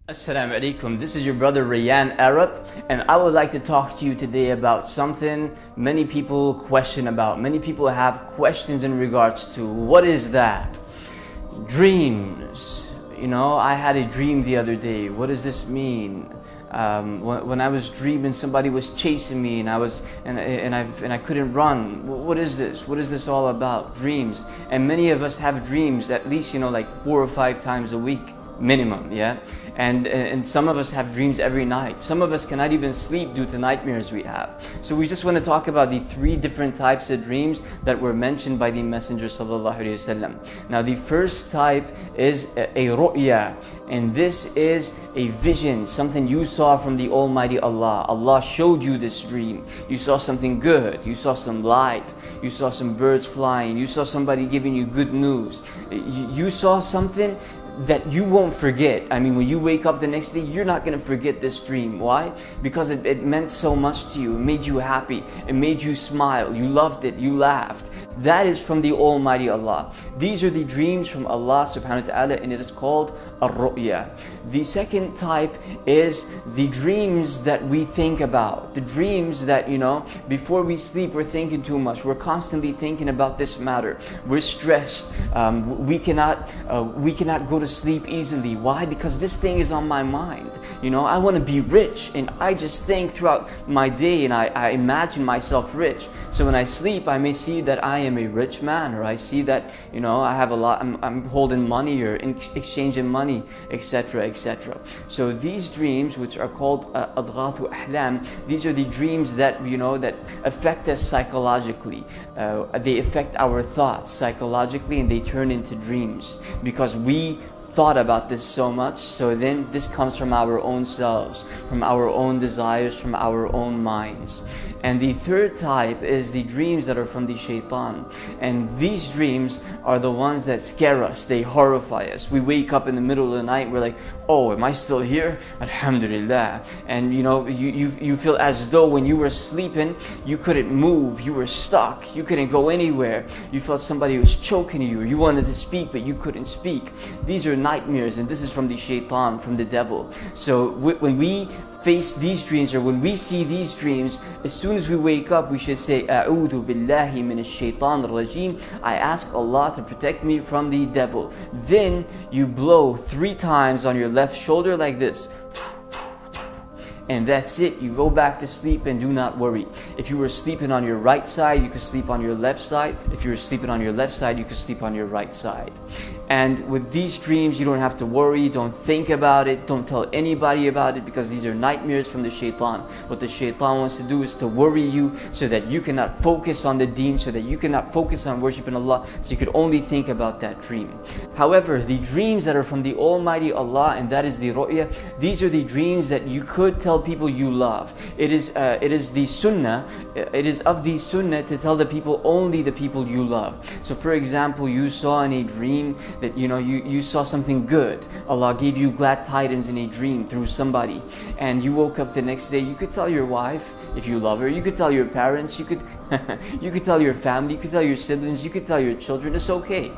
Assalamu alaikum, this is your brother Rayyan Arab, and I would like to talk to you today about something many people question about. Many people have questions in regards to what is that? Dreams. You know, I had a dream the other day. What does this mean? When I was dreaming, somebody was chasing me, and I couldn't run. What is this? What is this all about? Dreams. And many of us have dreams at least, like 4 or 5 times a week. Minimum, yeah? And some of us have dreams every night. Some of us cannot even sleep due to nightmares we have. So we just want to talk about the 3 different types of dreams that were mentioned by the Messenger sallallahu alaihi wasallam. Now the first type is a ru'ya, and this is a vision, something you saw from the Almighty Allah. Allah showed you this dream. You saw something good, you saw some light, you saw some birds flying, you saw somebody giving you good news. You saw something that you won't forget. I mean, when you wake up the next day, you're not going to forget this dream. Why? Because it meant so much to you. It made you happy. It made you smile. You loved it. You laughed. That is from the Almighty Allah. These are the dreams from Allah subhanahu wa ta'ala, and it is called ar-ru'ya. The second type is the dreams that we think about. The dreams that, before we sleep, we're thinking too much. We're constantly thinking about this matter. We're stressed. We cannot go to sleep easily. Why? Because this thing is on my mind. I want to be rich, and I just think throughout my day, and I imagine myself rich. So when I sleep, I may see that I am a rich man, or I see that I have a lot, I'm holding money or exchanging money, etc., etc. So these dreams, which are called adghathu ahlam, these are the dreams that that affect us psychologically. They affect our thoughts psychologically, and they turn into dreams because we thought about this so much. So then this comes from our own selves, from our own desires, from our own minds. And the third type is the dreams that are from the shaitan. And these dreams are the ones that scare us. They horrify us. We wake up in the middle of the night, we're like, oh, am I still here? Alhamdulillah. And you feel as though when you were sleeping, you couldn't move, you were stuck, you couldn't go anywhere. You felt somebody was choking you, or you wanted to speak but you couldn't speak. These are nightmares, and this is from the shaitan, from the devil. So when we face these dreams, or when we see these dreams, as soon as we wake up, we should say, A'udhu billahi minash shaitan rajim. I ask Allah to protect me from the devil. Then you blow 3 times on your left shoulder like this. And that's it. You go back to sleep, and do not worry. If you were sleeping on your right side, you could sleep on your left side. If you were sleeping on your left side, you could sleep on your right side. And with these dreams, you don't have to worry. Don't think about it. Don't tell anybody about it, because these are nightmares from the shaitan. What the shaitan wants to do is to worry you so that you cannot focus on the deen, so that you cannot focus on worshiping Allah, so you could only think about that dream. However, the dreams that are from the Almighty Allah, and that is the ru'ya, these are the dreams that you could tell people you love. It is the sunnah. It is of the sunnah to tell the people, only the people you love. So for example, you saw in a dream that you saw something good. Allah gave you glad tidings in a dream through somebody, and you woke up the next day. You could tell your wife if you love her. You could tell your parents. You could you could tell your family. You could tell your siblings. You could tell your children. It's okay.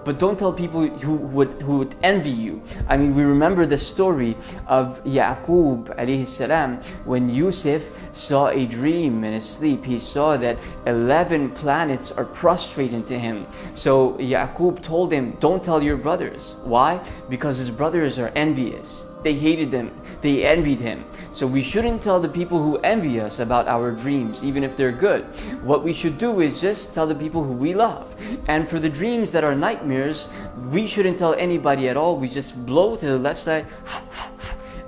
But don't tell people who would envy you. I mean, we remember the story of Yaqub alayhi salam, when Yusuf saw a dream in his sleep. He saw that 11 planets are prostrating to him. So Yaqub told him, don't tell your brothers. Why? Because his brothers are envious. They hated him. They envied him. So we shouldn't tell the people who envy us about our dreams, even if they're good. What we should do is just tell the people who we love. And for the dreams that are nightmares, we shouldn't tell anybody at all. We just blow to the left side.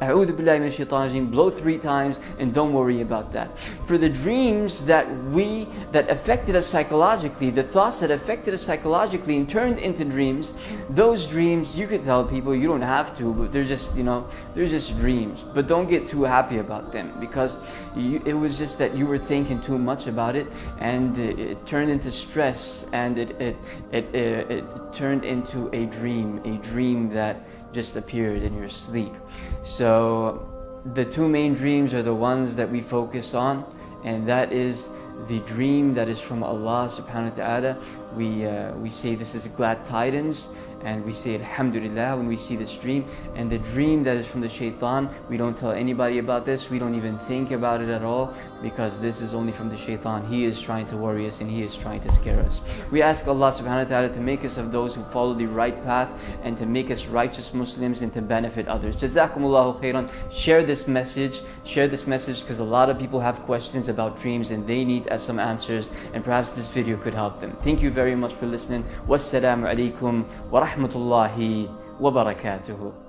A'udhu billahi minash shaitanir rajeem, blow 3 times, and don't worry about that. For the dreams that affected us psychologically, the thoughts that affected us psychologically and turned into dreams, those dreams you could tell people. You don't have to, but they're just they're just dreams. But don't get too happy about them, because it was just that you were thinking too much about it, and it turned into stress, and it turned into a dream that just appeared in your sleep. So the 2 main dreams are the ones that we focus on, and that is the dream that is from Allah subhanahu wa ta'ala, we say this is glad tidings, and we say Alhamdulillah when we see this dream. And the dream that is from the shaitan, we don't tell anybody about this. We don't even think about it at all, because this is only from the shaitan. He is trying to worry us and he is trying to scare us. We ask Allah subhanahu wa ta'ala to make us of those who follow the right path, and to make us righteous Muslims, and to benefit others. Jazakumullahu khairan. Share this message because a lot of people have questions about dreams and they need some answers, and perhaps this video could help them. Thank you very much for listening. Wassalamu alaikum wa rahmatullahi wa barakatuhu.